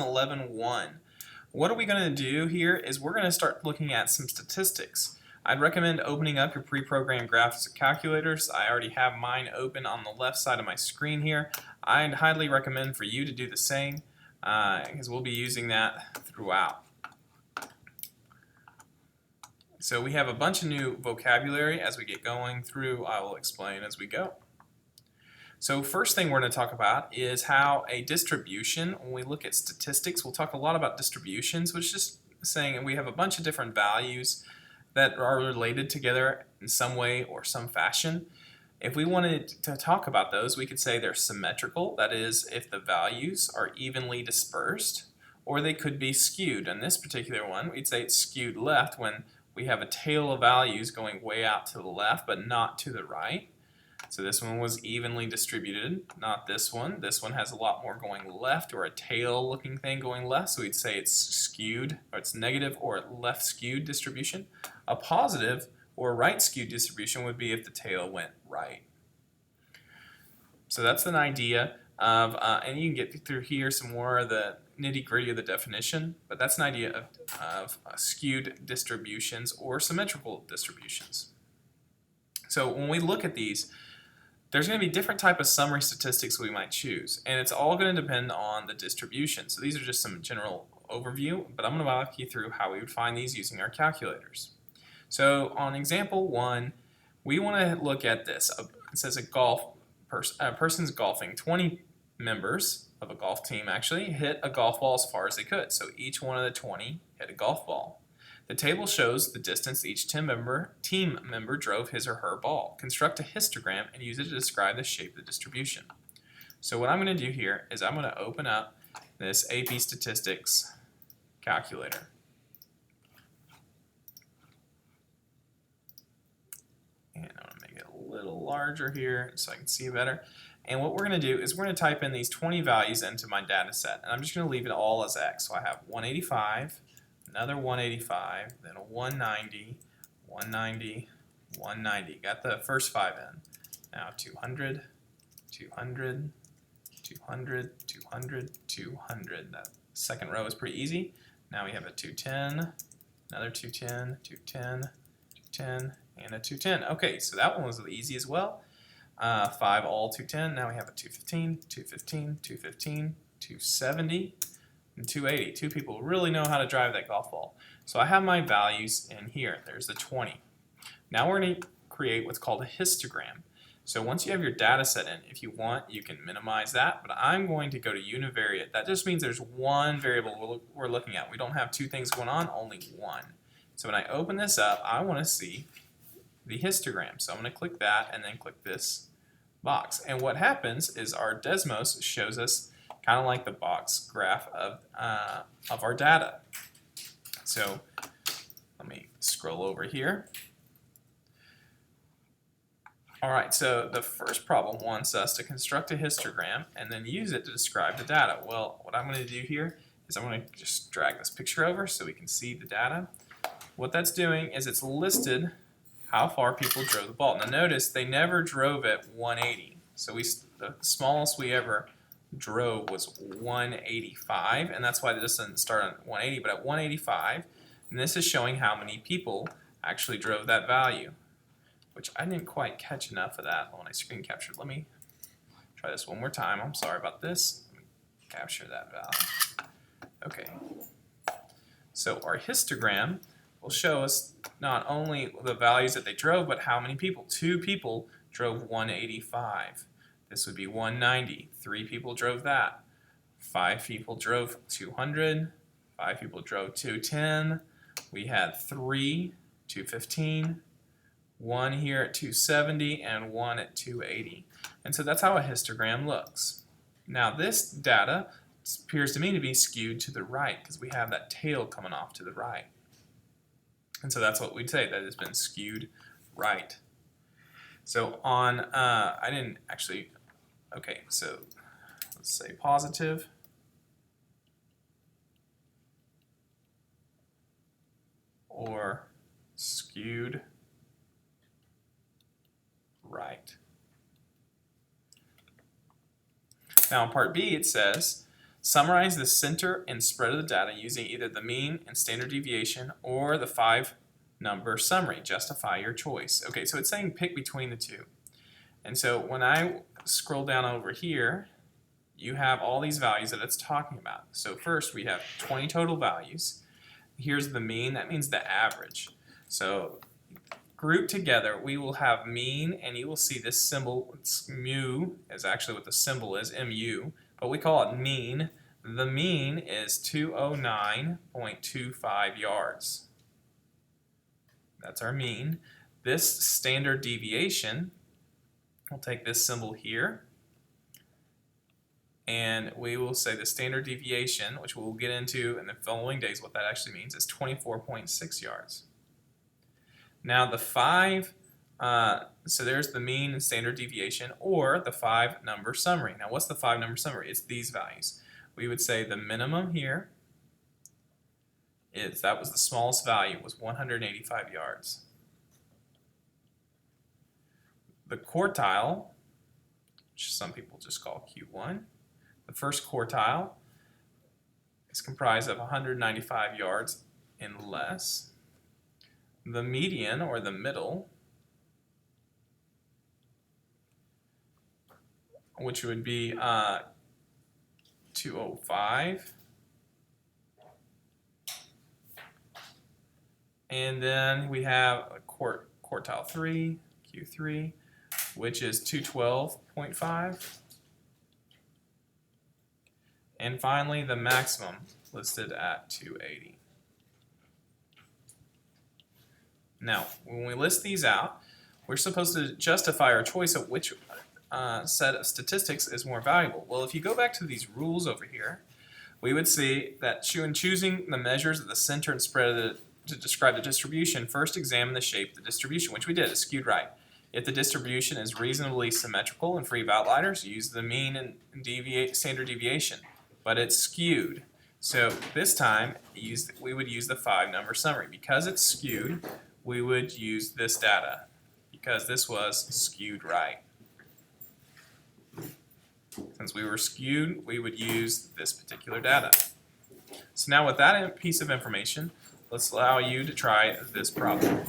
11.1. What are we going to do here is we're going to start looking at some statistics. I'd recommend opening up your pre-programmed graphics calculators. I already have mine open on the left side of my screen here. I'd highly recommend for you to do the same because we'll be using that throughout. So we have a bunch of new vocabulary as we get going through. I will explain as we go. So first thing we're going to talk about is how a distribution, when we look at statistics, we'll talk a lot about distributions, which is just saying we have a bunch of different values that are related together in some way or some fashion. If we wanted to talk about those, we could say they're symmetrical, that is, if the values are evenly dispersed, or they could be skewed. In this particular one, we'd say it's skewed left when we have a tail of values going way out to the left but not to the right. So this one was evenly distributed, not this one. This one has a lot more going left, or a tail looking thing going left, so we'd say it's skewed, or it's negative or left skewed distribution. A positive or right skewed distribution would be if the tail went right. So that's an idea of, and you can get through here some more of the nitty gritty of the definition, but that's an idea of skewed distributions or symmetrical distributions. So when we look at these, there's going to be different type of summary statistics we might choose, and it's all going to depend on the distribution. So these are just some general overview, but I'm going to walk you through how we would find these using our calculators. So on example 1, we want to look at this. It says a person's golfing. 20 members of a golf team actually hit a golf ball as far as they could. So each one of the 20 hit a golf ball. The table shows the distance each team member drove his or her ball. Construct a histogram and use it to describe the shape of the distribution. So what I'm going to do here is I'm going to open up this AP Statistics calculator. And I'm going to make it a little larger here so I can see better. And what we're going to do is we're going to type in these 20 values into my data set. And I'm just going to leave it all as X. So I have 185. Another 185, then a 190, 190, 190. Got the first 5 in. Now 200, 200, 200, 200, 200. That second row is pretty easy. Now we have a 210, another 210, 210, 210, and a 210. Okay, so that one was easy as well. 5 all 210. Now we have a 215, 215, 215, 270. And 280. Two people really know how to drive that golf ball. So I have my values in here. There's the 20. Now we're going to create what's called a histogram. So once you have your data set in, if you want, you can minimize that, but I'm going to go to univariate. That just means there's one variable we're looking at. We don't have two things going on, only one. So when I open this up, I want to see the histogram. So I'm going to click that and then click this box. And what happens is our Desmos shows us kind of like the box graph of our data. So let me scroll over here. All right, so the first problem wants us to construct a histogram and then use it to describe the data. Well, what I'm going to do here is I'm going to just drag this picture over so we can see the data. What that's doing is it's listed how far people drove the ball. Now notice they never drove at 180. So the smallest we ever drove was 185, and that's why this doesn't start on 180, but at 185, and this is showing how many people actually drove that value, which I didn't quite catch enough of that when I screen captured. Let me try this one more time. I'm sorry about this. Let me capture that value. Okay. So our histogram will show us not only the values that they drove, but how many people. 2 people drove 185. This would be 190. 3 people drove that. 5 people drove 200. 5 people drove 210. We had 3, 215, 1 here at 270, and 1 at 280. And so that's how a histogram looks. Now this data appears to me to be skewed to the right because we have that tail coming off to the right. And so that's what we'd say, that has been skewed right. So on, I didn't actually, okay, so let's say positive. Or skewed right. Now in part B it says, Summarize the center and spread of the data using either the mean and standard deviation or the 5-number summary. Justify your choice. Okay, so it's saying pick between the two. And so when I scroll down over here, you have all these values that it's talking about. So first we have 20 total values. Here's the mean, that means the average. So grouped together, we will have mean, and you will see this symbol, it's mu, is actually what the symbol is, mu, but we call it mean. The mean is 209.25 yards. That's our mean. This standard deviation, we'll take this symbol here, and we will say the standard deviation, which we'll get into in the following days, what that actually means, is 24.6 yards. Now the so there's the mean and standard deviation, or the 5-number summary. Now what's the 5-number summary? It's these values. We would say the minimum here is, that was the smallest value, was 185 yards. The quartile, which some people just call Q1, the first quartile is comprised of 195 yards and less. The median, or the middle, which would be 205. And then we have a quartile 3, Q3, which is 212.5. And finally, the maximum listed at 280. Now, when we list these out, we're supposed to justify our choice of which set of statistics is more valuable. Well, if you go back to these rules over here, we would see that when choosing the measures of the center and spread to describe the distribution, first examine the shape of the distribution, which we did, it's skewed right. If the distribution is reasonably symmetrical and free of outliers, use the mean and standard deviation, but it's skewed. So this time, we would use the 5-number summary. Because it's skewed, we would use this data, because this was skewed right. Since we were skewed, we would use this particular data. So now with that piece of information, let's allow you to try this problem.